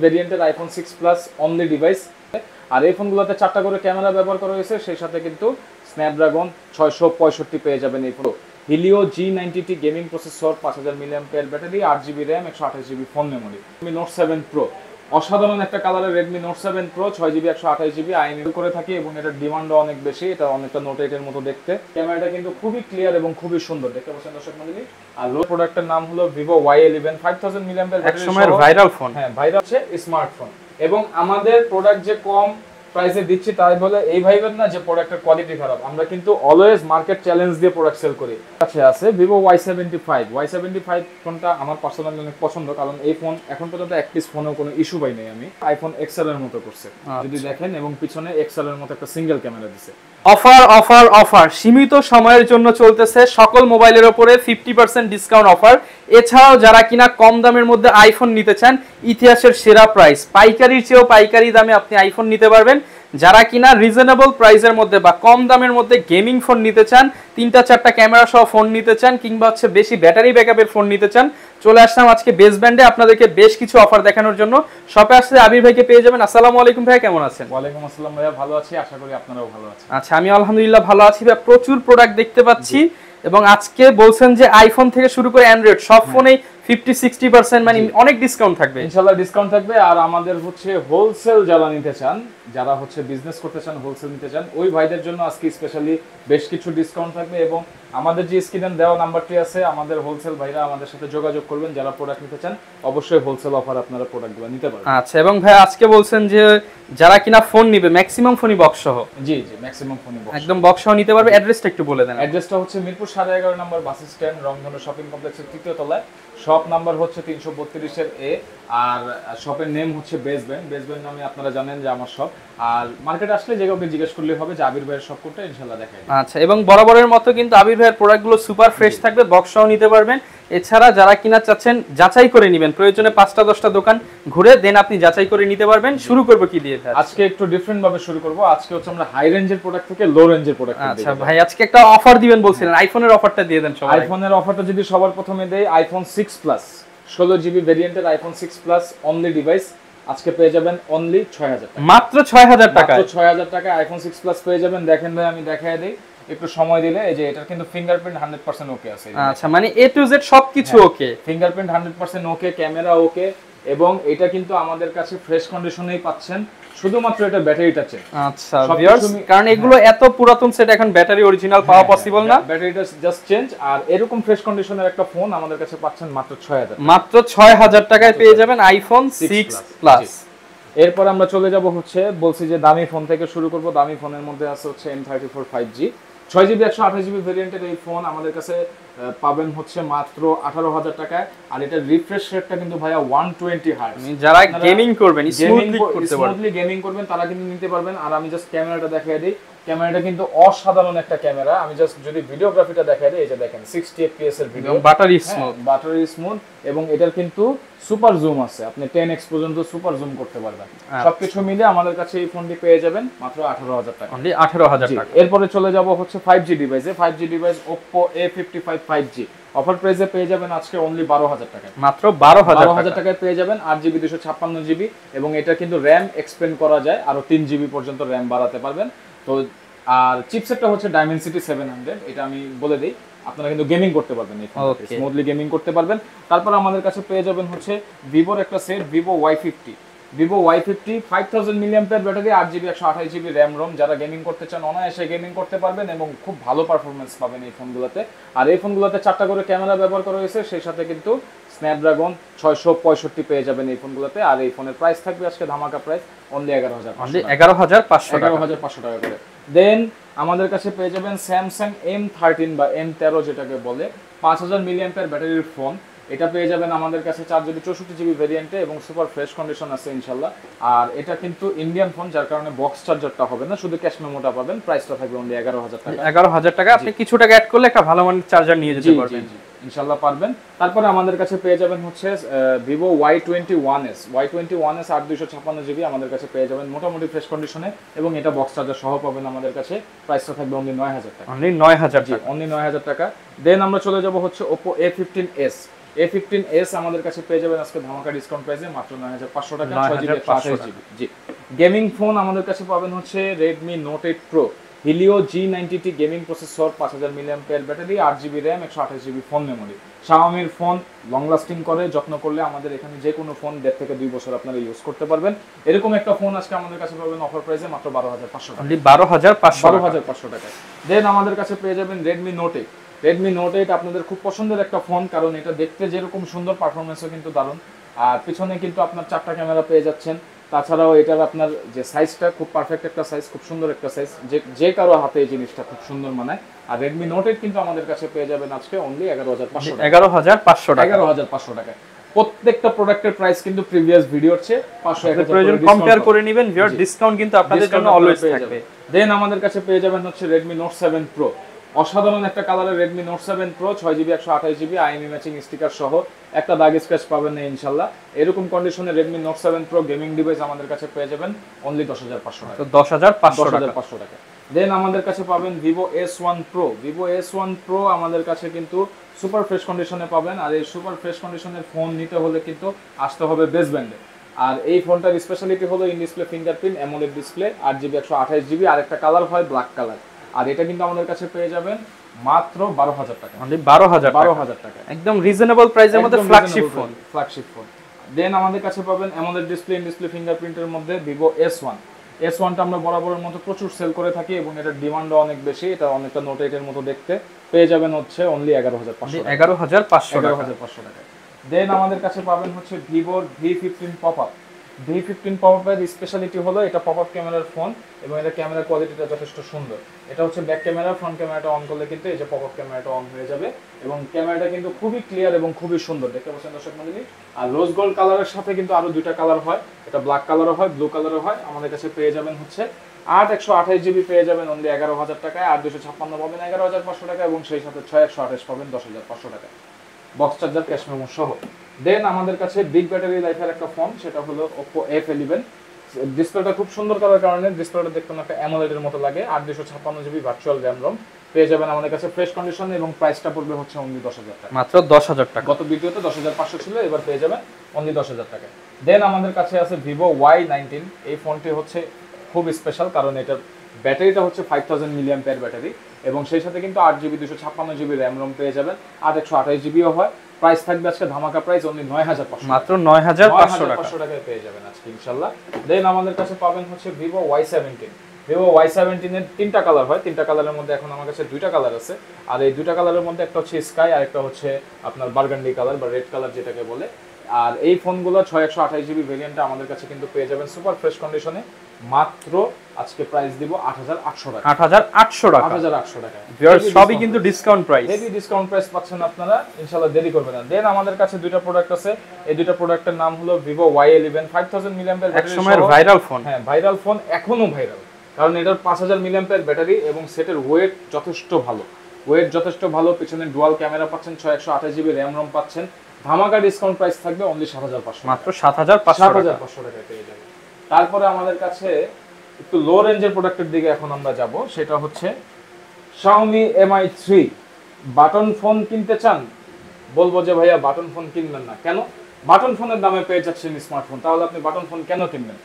ভেরিয়েন্টের iPhone 6 plus only device. আর এই ফোনগুলোতে 4টা করে ক্যামেরা ব্যবহার করা হয়েছে, সেই সাথে কিন্তু স্ন্যাপড্রাগন 665 পেয়ে যাবেন এই phone. Helio G90T gaming processor, 5000 mAh battery, 8GB RAM, 128GB phone memory. Redmi Note 7 Pro অসাধারণ একটা কালারের Redmi Note 7 Pro 6GB 128GB আইএনএল করে থাকে এবং এটার ডিমান্ডও অনেক বেশি। এটা অনেকটা Note 8 এর মতো দেখতে। ক্যামেরাটা কিন্তু খুবই ক্লিয়ার এবং খুবই সুন্দর দেখতে পাচ্ছেন দর্শক মণ্ডলী। আর লো প্রোডাক্টের নাম হলো Vivo Y11 5000 mAh ব্যাটারি, একসময়ের ভাইরাল ফোন। হ্যাঁ, ভাইরাল হচ্ছে স্মার্টফোন। এবং আমাদের প্রোডাক্ট যে কম প্রাইসে দিচ্ছি তাই বলে এই ভাইবেন না যে প্রোডাক্টের কোয়ালিটি খারাপ। আমরা কিন্তু অলওয়েজ মার্কেট চ্যালেঞ্জ দিয়ে প্রোডাক্ট সেল করি। কাছে আছে Vivo Y75 ফোনটা আমার পার্সোনালি অনেক পছন্দ, কারণ এই ফোন এখন পর্যন্ত এক পিস ফোনেও কোনো ইস্যু পাই নাই আমি। আইফোন XR এর মতো করছে যদি দেখেন, এবং পিছনে XR এর মতো একটা সিঙ্গেল ক্যামেরা দিছে। অফার অফার অফার সীমিত সময়ের জন্য চলতেছে সকল মোবাইলের উপরে 50% ডিসকাউন্ট অফার। এছাড়াও যারা কিনা কম দামের মধ্যে আইফোন নিতে চান, ইতিহাসের সেরা প্রাইস, পাইকারির চেয়েও পাইকারি দামে আপনি আইফোন নিতে পারবেন। যারা কিনা রিজনেবল প্রাইসের মধ্যে বা কম দামের মধ্যে গেমিং ফোন নিতে চান, 3টা-4টা ক্যামেরা সহ ফোন নিতে চান, কিংবা হচ্ছে বেশি ব্যাটারি ব্যাকআপের ফোন নিতে চান, চলে আসলাম আজকে বেস ব্যান্ডে আপনাদেরকে বেশ কিছু অফার দেখানোর জন্য। শপে আসলে আবির ভাইকে পেয়ে যাবেন। আসসালামু আলাইকুম ভাই, কেমন আছেন? ওয়ালাইকুম আসসালাম ভাইয়া, ভালো আছি, আশা করি আপনারাও ভালো আছেন। আচ্ছা, আমি আলহামদুলিল্লাহ ভালো আছি ভাই। প্রচুর প্রোডাক্ট দেখতে পাচ্ছি এবং আজকে বলছেন যে আইফোন থেকে শুরু করে অ্যান্ড্রয়েড সব ফোনেই 50-60% মানে অনেক ডিসকাউন্ট থাকবে। ইনশাআল্লাহ ডিসকাউন্ট থাকবে। আর আমাদের হচ্ছে হোলসেল যারা নিতে চান, যারা হচ্ছে বিজনেস করতে চান, হোলসেল নিতে চান, ওই ভাইদের জন্য আজকে স্পেশালি বেশ কিছু ডিসকাউন্ট থাকবে। এবং আমাদের যে স্ক্রিনে দেওয়া নাম্বারটি আছে, আমাদের হোলসেল ভাইরা আমাদের সাথে যোগাযোগ করবেন। যারা প্রোডাক্ট নিতে চান অবশ্যই হোলসেল অফার আপনারা প্রোডাক্টগুলো নিতে পারবেন। আচ্ছা, এবং ভাই আজকে বলছেন যে যারা কিনা ফোন নিবে ম্যাক্সিমাম ফোনই বক্স সহ। জি জি, ম্যাক্সিমাম ফোনই বক্স, একদম বক্স সহ নিতে পারবে। অ্যাড্রেসটা একটু বলে দেন। অ্যাড্রেসটা হচ্ছে মিরপুর 11.5 নম্বর বাস স্ট্যান্ড, রংধনু শপিং কমপ্লেক্সের 3য় তলায়। শপ নাম্বার হচ্ছে 332 এর এ। আর শপের নেম হচ্ছে বেস ব্যান্ড নামে আপনারা জানেন যে আমার শপ। আর মার্কেট আসলে যে কাউকে জিজ্ঞেস করলে হবে যে আবির ভাইয়ের শপ কোনটা, ইনশাআল্লাহ দেখাই দেব। আচ্ছা, এবং বরাবরের মতো কিন্তু আবির ভাইয়ের প্রোডাক্টগুলো সুপার ফ্রেশ থাকবে, বক্স সহ নিতে পারবেন। এছাড়া যারা কিনা চাচ্ছেন যাচাই করে নেবেন, প্রয়োজনে 5টা-10টা দোকান ঘুরে দেন আপনি যাচাই করে নিতে পারবেন। শুরু করব কি দিয়ে ভাই? আজকে একটু ডিফারেন্ট ভাবে শুরু করব। আজকে হচ্ছে আমরা হাই রেঞ্জের প্রোডাক্ট থেকে লো রেঞ্জের প্রোডাক্ট। আচ্ছা ভাই, আজকে একটা অফার দিবেন বলছিলেন, আইফোনের অফারটা দিয়ে দেন সবাই। আইফোনের অফারটা যদি সবার প্রথমে দেই, আইফোন 6 প্লাস 16GB ভেরিয়েন্টের আইফোন 6 প্লাস অনলি ডিভাইস আজকে পেয়ে যাবেন অনলি 6000 টাকা। মাত্র 6000 টাকা। মাত্র 6000 টাকা আইফোন 6 প্লাস পেয়ে যাবেন। দেখেন ভাই, আমি দেখায় দেই একটু সময় দিলে। এই যে এটার কিন্তু ফিঙ্গারপ্রিন্ট 100% ওকে আছে। আচ্ছা, মানে A to Z সবকিছু ওকে, ফিঙ্গারপ্রিন্ট 100% ওকে, ক্যামেরা ওকে। এবং এটা কিন্তু আমাদের কাছে ফ্রেশ কন্ডিশনেই পাচ্ছেন, শুধুমাত্র এটা ব্যাটারিটা চেঞ্জ। আচ্ছা ভিউয়ার্স, কারণ এগুলো এত পুরাতন সেট, এখন ব্যাটারি অরিজিনাল পাওয়া পসিবল না, ব্যাটারিটা জাস্ট চেঞ্জ। আর এরকম ফ্রেশ কন্ডিশনের একটা ফোন আমাদের কাছে পাচ্ছেন মাত্র 6000। মাত্র 6000 টাকায় পেয়ে যাবেন আইফোন 6 প্লাস। এরপর আমরা চলে যাব হচ্ছে, বলছি যে দামি ফোন থেকে শুরু করব। দামি ফোনের মধ্যে আছে হচ্ছে M34 5G 6GB 128GB ভেরিয়েন্টের এই ফোন আমাদের কাছে পাবেন হচ্ছে মাত্র 18000 টাকায়। আর এটার রিফ্রেশ রেটটা কিন্তু ভাইয়া 120 হার্টজ। যারা গেমিং করবেন, স্মুথলি গেমিং করবেন, তারা কিন্তু নিতে পারবেন। আর আমি জাস্ট ক্যামেরাটা দেখাই দিই। ক্যামেরাটা কিন্তু অসাধারণ একটা ক্যামেরা। আমি জাস্ট যদি ভিডিওগ্রাফিটা দেখাই দিই, এই যে দেখেন 60 fps এর ভিডিও, বাটারি স্মুথ। এবং এটার কিন্তু সুপার জুম আছে, আপনি 10x পর্যন্ত সুপার জুম করতে পারবেন। সবকিছু মিলে আমাদের কাছে এই ফোনটি পেয়ে যাবেন মাত্র 18000 টাকা। অনলি 18000 টাকা। এরপরে চলে যাব হচ্ছে 5G ডিভাইসে। 5G device Oppo A55 5G offer প্রাইসে পেয়ে যাবেন আজকে অনলি 12000 টাকা। মাত্র 12000 টাকায় পেয়ে যাবেন 8GB 256GB। এবং এটা কিন্তু র‍্যাম এক্সপেন্ড করা যায়, আরো 3GB পর্যন্ত র‍্যাম বাড়াতে পারবেন। তো আর চিপসেটটা হচ্ছে Dimensity 700, এটা আমি বলে দেই। আপনারা কিন্তু গেমিং করতে পারবেন, এই ফোনটাতে স্মুথলি গেমিং করতে পারবেন। তারপর আমাদের কাছে পেয়ে যাবেন হচ্ছে Vivoর একটা set, Vivo Y50 5000 mAh battery, 8GB 128GB RAM ROM. যারা গেমিং করতে চান অনায়াসে গেমিং করতে পারবেন এবং খুব ভালো পারফরম্যান্স পাবেন এই ফোনগুলোতে। আর এই ফোনগুলোতে 4টা করে ক্যামেরা ব্যবহার করা হয়েছে, সেই সাথে কিন্তু স্ন্যাপড্রাগন 665 পেয়ে যাবেন এই ফোনগুলোতে। আর এই ফোনের প্রাইস থাকবে আজকে ধামাকা প্রাইস অনলি 11500 টাকা করে। দেন আমাদের কাছে পেয়ে যাবেন Samsung M13 বা M13 যেটাকে বলে, 5000 mAh ব্যাটারির ফোন। এটা পেয়ে যাবেন আমাদের কাছে 4GB 64GB ভেরিয়েন্টে এবং সুপার ফ্রেশ কন্ডিশন আছে ইনশাআল্লাহ। আর এটা কিন্তু ইন্ডিয়ান ফোন, যার কারণে বক্স চার্জারটা হবে না, শুধু ক্যাশ মেমোটা পাবেন। প্রাইসটা থাকবে অনলি 11000 টাকা। 11000 টাকা। আপনি কিছু টাকা অ্যাড করলে একটা ভালো মানের চার্জার নিয়ে যেতে পারবেন ইনশাআল্লাহ পারবেন। তারপরে আমাদের কাছে পেয়ে যাবেন হচ্ছে Vivo Y21s 8256GB আমাদের কাছে পেয়ে যাবেন মোটামুটি ফ্রেশ কন্ডিশনে, এবং এটা বক্স চার্জার সহ পাবেন আমাদের কাছে। প্রাইসটা থাকবে অনলি 9000 টাকা। অনলি 9000 টাকা। অনলি 9000 টাকা। দেন আমরা চলে যাব হচ্ছে Oppo A15s A15s আমাদের কাছে পেয়ে যাবেন আজকে ধামাকা ডিসকাউন্ট প্রাইসে মাত্র 9500 টাকা 6GB 9500 128GB। জি, গেমিং ফোন আমাদের কাছে পাবেন হচ্ছে Redmi Note 8 Pro Helio G90T gaming processor, 5000 mAh battery, 8GB RAM, 128GB phone memory. Xiaomi phone long lasting করে, যত্ন করলে আমাদের এখানে যে কোনো ফোন 1.5 থেকে 2 বছর আপনারা ইউজ করতে পারবেন। এরকম একটা ফোন আজকে আমাদের কাছে পাবেন অফার প্রাইসে মাত্র 12500 টাকা। 12500 টাকায়। দেন আমাদের কাছে পেয়ে যাবেন Redmi Note 8। Redmi Note 8 আপনাদের খুব পছন্দের একটা ফোন, কারণ এটা দেখতে যেরকম সুন্দর, পারফরমেন্সও কিন্তু দারুণ। আর পিছনে কিন্তু আপনার 4টা ক্যামেরা পেয়ে যাচ্ছেন। তাছাড়াও এটার আপনার যে সাইজটা খুব পারফেক্ট একটা সাইজ, খুব সুন্দর একটা সাইজ, যে কারো হাতে এই জিনিসটা খুব সুন্দর মানায়। আর Redmi Note 8 কিন্তু আমাদের কাছে পেয়ে যাবেন আজকে অনলি 11500 টাকা। 11500 টাকা। 11500 টাকায়। প্রত্যেকটা প্রোডাক্টের প্রাইস কিন্তু প্রিভিয়াস ভিডিওর চেয়ে 500 প্রয়োজন কম্পেয়ার করে নেবেন। ভিউয়ার ডিসকাউন্ট কিন্তু আপনাদের জন্য অলওয়েজ থাকবে। দেন আমাদের কাছে পেয়ে যাবেন হচ্ছে Redmi Note 7 Pro। অসাধারণ একটা কালারের Redmi Note 7 Pro 6GB 128GB IMEI matching sticker সহ, একটা দাগ স্ক্র্যাচ পাবেন না ইনশাআল্লাহ। এরকম কন্ডিশনে Redmi Note 7 Pro gaming device আমাদের কাছে পেয়ে যাবেন অনলি 10500 টাকা। তো 10500 টাকা। দেন আমাদের কাছে পাবেন Vivo S1 Pro। Vivo S1 Pro আমাদের কাছে কিন্তু সুপার ফ্রেশ কন্ডিশনে পাবেন। আর এই সুপার ফ্রেশ কন্ডিশনের ফোন নিতে হলে কিন্তু আসতে হবে বেস্ট ব্র্যান্ডে। আর এই ফোনটার স্পেশালিটি হলো in display fingerprint, AMOLED display, 8GB 128GB, আর একটা কালার হয় ব্ল্যাক কালার। আর এটা কিন্তু আমাদের কাছে পেয়ে যাবেন মাত্র 12000 টাকা। অনলি 12000 টাকা। একদম রিজনেবল প্রাইসের মধ্যে ফ্ল্যাগশিপ ফোন। দেন আমাদের কাছে পাবেন অ্যামোলেড ডিসপ্লে, ইন ডিসপ্লে ফিঙ্গারপ্রিন্টের মধ্যে Vivo S1টা আমরা বরাবরের মতো প্রচুর সেল করে থাকি এবং এটার ডিমান্ডও অনেক বেশি। এটা অনেকটা Note 8 এর মতো দেখতে। পেয়ে যাবেন হচ্ছে অনলি 11500 টাকা। দেন আমাদের কাছে পাবেন হচ্ছে Vivo V15 Pop-up। V15 Pop-up এর স্পেশালিটি হলো এটা পপআপ ক্যামেরার ফোন এবং এটা ক্যামেরার কোয়ালিটিটা যথেষ্ট সুন্দর। এটা হচ্ছে ব্যাক ক্যামেরা, ফ্রন্ট ক্যামেরাটা অন করলে কিন্তু এই যে পপআপ ক্যামেরাটা অন হয়ে যাবে এবং ক্যামেরাটা কিন্তু খুবই ক্লিয়ার এবং খুবই সুন্দর দেখতে পাচ্ছেন দর্শক মণ্ডলী। আর রোজ গোল্ড কালারের সাথে কিন্তু আরো দুইটা কালার হয়, এটা ব্ল্যাক কালারও হয়, ব্লু কালারও হয়। আমাদের কাছে পেয়ে যাবেন হচ্ছে 128GB পেয়ে যাবেন অনলি 11000 টাকায়, 8256 পাবেন 11500 টাকা এবং সেই সাথে 6128 পাবেন 10500 টাকা, বক্স চার্জার, ক্যাশ মেমো সহ। দেন আমাদের কাছে বিগ ব্যাটারি লাইফের একটা ফোন, সেটা হলো Oppo F11। ডিসপ্লেটা খুব সুন্দর করার কারণে ডিসপ্লেটা দেখতে একটা অ্যামোলেড এর মতো লাগে। 8256GB ভার্চুয়াল র্যাম রম পেয়ে যাবেন আমাদের কাছে ফ্রেশ কন্ডিশন এবং প্রাইসটা পড়বে হচ্ছে অনলি 10000 টাকা, মাত্র 10000 টাকা। গত ভিডিওতে 10500 ছিল, এবার পেয়ে যাবেন অনলি 10000 টাকা। দেন আমাদের কাছে আছে Vivo Y19। এই ফোনটি হচ্ছে খুব স্পেশাল কারণ এটার ব্যাটারিটা হচ্ছে 5000 mAh ব্যাটারি এবং সেই সাথে কিন্তু 8GB 256GB র্যাম রম পেয়ে যাবেন, আর 128GBও হয়। প্রাইস থাকবে আজকে ধামাকা প্রাইস অনলি 9500, মাত্র 9500 টাকায় পেয়ে যাবেন আজকে ইনশাআল্লাহ। দেন আমাদের কাছে পাবেন হচ্ছে Vivo Y17। Vivo Y17 এর 3টা কালার হয়, 3টা কালারের মধ্যে এখন আমার কাছে 2টা কালার আছে। আর এই 2টা কালারের মধ্যে একটা হচ্ছে স্কাই আর একটা হচ্ছে আপনার বার্গান্ডি কালার বা রেড কালার যেটাকে বলে। আর এই ফোনগুলো 6128GB ভেরিয়েন্টটা আমাদের কাছে কিন্তু পেয়ে যাবেন সুপার ফ্রেশ কন্ডিশনে মাত্র আজকে প্রাইস দিব 8800 টাকা। 8800 টাকা। ভিউয়ার্স সবই কিন্তু discount price, heavy discount price পাচ্ছেন আপনারা, ইনশাআল্লাহ দেরি করবেন না। দেন আমাদের কাছে দুইটা প্রোডাক্ট আছে, এই দুইটা প্রোডাক্টের নাম হলো Vivo Y11 5000 mAh ব্যাটারি, একসময়ের ভাইরাল ফোন। হ্যাঁ ভাইরাল ফোন, এখনো ভাইরাল কারণ এটার 5000 mAh ব্যাটারি এবং সেটের ওয়েট যথেষ্ট ভালো। পিছনে ডুয়াল ক্যামেরা পাচ্ছেন, 6128GB র্যাম রম পাচ্ছেন। ধামাকা ডিসকাউন্ট প্রাইস থাকবে অনলি 7500, মাত্র 7500 টাকায় পেয়ে যাবেন। তারপরে আমাদের কাছে একটু লো রেঞ্জের প্রোডাক্টের দিকে এখন আমরা যাব, সেটা হচ্ছে Xiaomi Mi 3। বাটন ফোন কিনতে চান? বলবো যে ভাইয়া বাটন ফোন কিনবেন না কেন, বাটন ফোনের দামে পেয়ে যাচ্ছেন স্মার্টফোন, তাহলে আপনি বাটন ফোন কেন কিনবেন?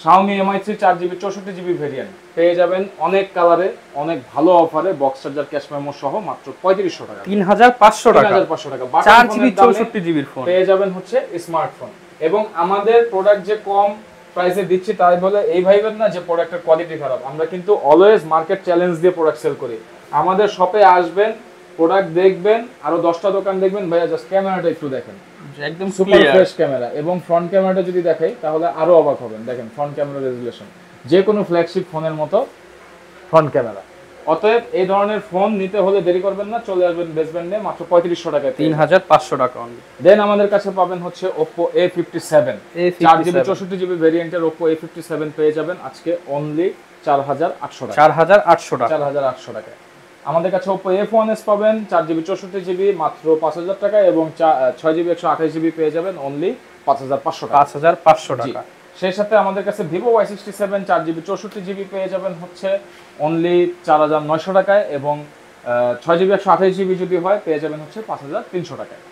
Xiaomi Mi 3 4GB 64GB variant পেয়ে যাবেন অনেক কালারে, অনেক ভালো অফারে, বক্স চার্জার, ক্যাশ মেমো সহ মাত্র 3500 টাকা, 3500 টাকা। 4GB 64GB ফোন পেয়ে যাবেন হচ্ছে স্মার্টফোন। এবং আমাদের প্রোডাক্ট যে কম প্রাইসে দিচ্ছি তাই বলে এই ভাইবেন না যে প্রোডাক্টের কোয়ালিটি খারাপ। আমরা কিন্তু অলওয়েজ মার্কেট চ্যালেঞ্জ দিয়ে প্রোডাক্ট সেল করি। আমাদের শপে আসবেন, প্রোডাক্ট দেখবেন, আরো 10টা দোকান দেখবেন, ভাইয়া জাস্ট ক্যামেরাটা একটু দেখেন, একদম সুপার ফ্রেশ ক্যামেরা। এবং ফ্রন্ট ক্যামেরাটা যদি দেখাই তাহলে আরো অবাক হবেন, দেখেন ফ্রন্ট ক্যামেরা রেজুলেশন যে কোনো ফ্ল্যাগশিপ ফোনের মতো ফ্রন্ট ক্যামেরা। অতএব এই ধরনের ফোন নিতে হলে দেরি করবেন না, চলে আসবেন বেস্ট ব্র্যান্ডে মাত্র 3500 টাকায়, 3500 টাকা অনলি। দেন আমাদের কাছে পাবেন হচ্ছে Oppo A57 4GB 64GB ভেরিয়েন্টের Oppo A57 পেয়ে যাবেন আজকে অনলি 4800 টাকা, 4800 টাকায়। আমাদের কাছে Oppo F1s পাবেন 4GB 64GB মাত্র 5000 টাকা এবং 6GB 128GB পেয়ে যাবেন অনলি 5500 টাকা। সেই সাথে আমাদের কাছে Vivo Y67 4GB 64GB পেয়ে যাবেন হচ্ছে অনলি 4900 টাকায় এবং 6GB 128GB যদি হয় পেয়ে যাবেন হচ্ছে 5300 টাকায়।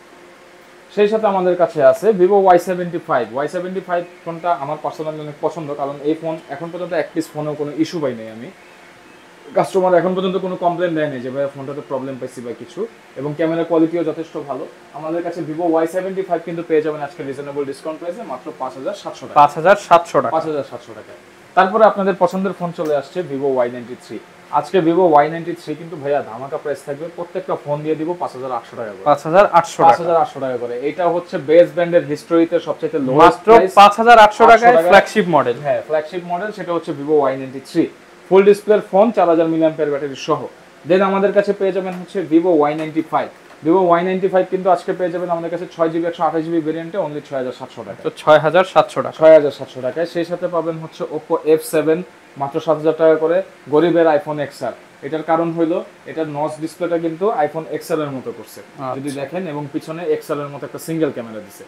সেই সাথে আমাদের কাছে আছে ভিভো Y75 ফোনটা আমার পার্সোনালি অনেক পছন্দ, কারণ এই ফোন এখন পর্যন্ত এক পিস ফোনেও কোনো ইস্যু পাই নাই আমি, কাস্টমার এখন পর্যন্ত কোনো কমপ্লেন দেয় নাই যে ভাই ফোনটাতে প্রবলেম পাইছি বা কিছু, এবং ক্যামেরা কোয়ালিটিও যথেষ্ট ভালো। আমাদের কাছে ভিভো Y75 কিন্তু পেয়ে যাবেন আজকে রিজনেবল ডিসকাউন্ট প্রাইসে মাত্র 5700 টাকা। 5700 টাকা। 5700 টাকায়। তারপরে আপনাদের পছন্দের ফোন চলে আসছে ভিভো Y93। আজকে ভিভো Y93 কিন্তু ভাইয়া ধামাকা প্রাইস থাকবে, প্রত্যেকটা ফোন দিয়ে দিব 5800 টাকা করে। 5800 টাকা করে। এটা হচ্ছে বেস ব্র্যান্ডের হিস্টরিতে সবচেয়ে লোয়েস্ট মাত্র প্রাইস 5800 টাকায় ফ্ল্যাগশিপ মডেল। হ্যাঁ, ফ্ল্যাগশিপ মডেল, সেটা হচ্ছে ভিভো Y93 ফুল ডিসপ্লের ফোন 4000 মিলিঅ্যাম্পিয়ার ব্যাটারি সহ। দেন আমাদের কাছে পেয়ে যাবেন হচ্ছে ভিভো Y95 কিন্তু আজকে পেয়ে যাবেন আমাদের কাছে 6GB 128GB ভেরিয়েন্টে অনলি 6700 টাকা। তো 6700 টাকা। 6700 টাকায়। সেই সাথে পাবেন হচ্ছে Oppo F7 মাত্র 7000 টাকা করে, গরিবের আইফোন XR। এটার কারণ হলো এটার নচ ডিসপ্লেটা কিন্তু আইফোন XR এর মতো করছে যদি দেখেন, এবং পিছনে XR এর মতো একটা সিঙ্গেল ক্যামেরা দিছে।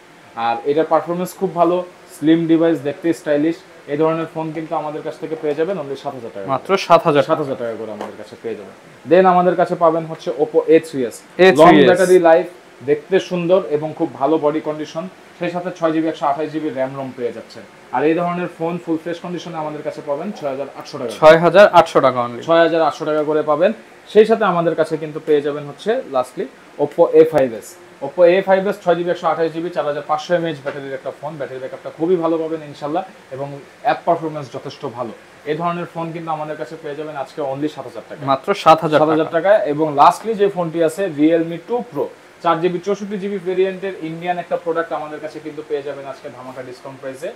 আর এটার পারফরম্যান্স খুব ভালো, স্লিম ডিভাইস, দেখতে স্টাইলিশ। এই ধরনের ফোন কিন্তু আমাদের কাছ থেকে পেয়ে যাবেন অনলি 7000 টাকা, মাত্র 7000 টাকা করে আমাদের কাছে পেয়ে যাবেন। দেন আমাদের কাছে পাবেন হচ্ছে Oppo A3s, long battery life, দেখতে সুন্দর এবং খুব ভালো বডি কন্ডিশন, সেই সাথে 6GB 128GB র্যাম রম পেয়ে যাচ্ছেন। আর এই ধরনের ফোন ফুল ফ্রেশ কন্ডিশনে আমাদের কাছে পাবেন 6800 টাকা। 6800 টাকা অনলি। 6800 টাকা করে পাবেন। সেই সাথে আমাদের কাছে কিন্তু পেয়ে যাবেন হচ্ছে lastly Oppo A5s 6GB 128GB 4500 mAh ব্যাটারির একটা ফোন। ব্যাটারি ব্যাকআপটা খুবই ভালো পাবেন ইনশাআল্লাহ, এবং অ্যাপ পারফরম্যান্স যথেষ্ট ভালো। এই ধরনের ফোন কিন্তু আমাদের কাছে পেয়ে যাবেন আজকে অনলি 7000 টাকা, মাত্র 7000 টাকা। এবং লাস্টলি যে ফোনটি আছে Realme 2 Pro 4GB 64GB ভেরিয়েন্টের ইন্ডিয়ান একটা প্রোডাক্ট আমাদের কাছে কিন্তু পেয়ে যাবেন আজকে ধামাকা ডিসকাউন্ট প্রাইসে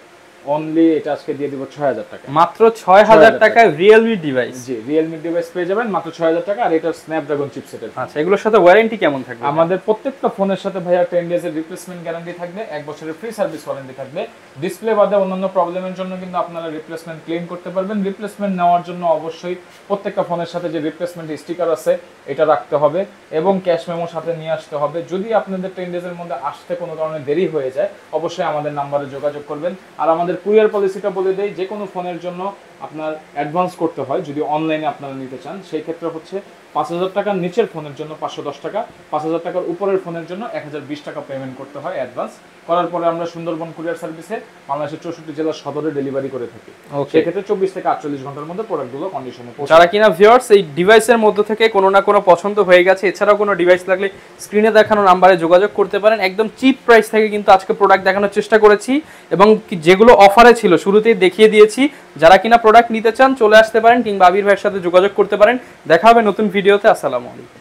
অনলি। এটা আজকে দিয়ে দিব 6000 টাকা, মাত্র 6000 টাকায় Realme ডিভাইস। জি, Realme ডিভাইস পেয়ে যাবেন মাত্র 6000 টাকা। আর এটা স্ন্যাপড্রাগন চিপসেটের। আচ্ছা, এগুলোর সাথে ওয়ারেন্টি কেমন থাকবে? আমাদের প্রত্যেকটা ফোনের সাথে ভাইয়া 10 ডেজ এর রিপ্লেসমেন্ট গ্যারান্টি থাকবে, 1 বছরের ফ্রি সার্ভিস ওয়ারেন্টি থাকবে। ডিসপ্লে বাদে অন্যান্য প্রবলেমের জন্য কিন্তু আপনারা রিপ্লেসমেন্ট ক্লেম করতে পারবেন। রিপ্লেসমেন্ট নেওয়ার জন্য অবশ্যই প্রত্যেকটা ফোনের সাথে যে রিপ্লেসমেন্ট স্টিকার আছে এটা রাখতে হবে, এবং ক্যাশ মেমো সাথে নিয়ে আসতে হবে। যদি আপনাদের 10 ডেজের মধ্যে আসতে কোনো কারণে দেরি হয়ে যায়, অবশ্যই আমাদের নাম্বারে যোগাযোগ করবেন। আর আমাদের কুরিয়ার পলিসিটা বলে দেই, যে কোনো ফোনের জন্য আপনার অ্যাডভান্স করতে হয় যদি অনলাইনে আপনারা নিতে চান। সেই ক্ষেত্রে হচ্ছে 5000 টাকার নিচের ফোনের জন্য 510 টাকা, 5000 টাকার উপরের ফোনের জন্য 1020 টাকা পেমেন্ট করতে হয় অ্যাডভান্স। করার পরে আমরা সুন্দরবন কুরিয়ার সার্ভিসে বাংলাদেশের 64 জেলার সদরে ডেলিভারি করে থাকি। সেক্ষেত্রে 24 থেকে 48 ঘন্টার মধ্যে প্রোডাক্টগুলো কন্ডিশনে পৌঁছে। যারা কিনা ভিউয়ার্স এই ডিভাইসের মধ্যে থেকে কোনো না কোনো পছন্দ হয়ে গেছে, এছাড়াও কোনো ডিভাইস লাগলে স্ক্রিনে দেখানো নাম্বারে যোগাযোগ করতে পারেন। একদম চিপ প্রাইস থেকে কিন্তু আজকে প্রোডাক্ট দেখানোর চেষ্টা করেছি, এবং যেগুলো অফারে ছিল শুরুতেই দেখিয়ে দিয়েছি। যারা কিনা প্রোডাক্ট নিতে চান চলে আসতে পারেন, কিংবা আবির ভাইয়ের সাথে যোগাযোগ করতে পারেন। দেখা হবে নতুন ভিডিওতে। আসসালামু আলাইকুম।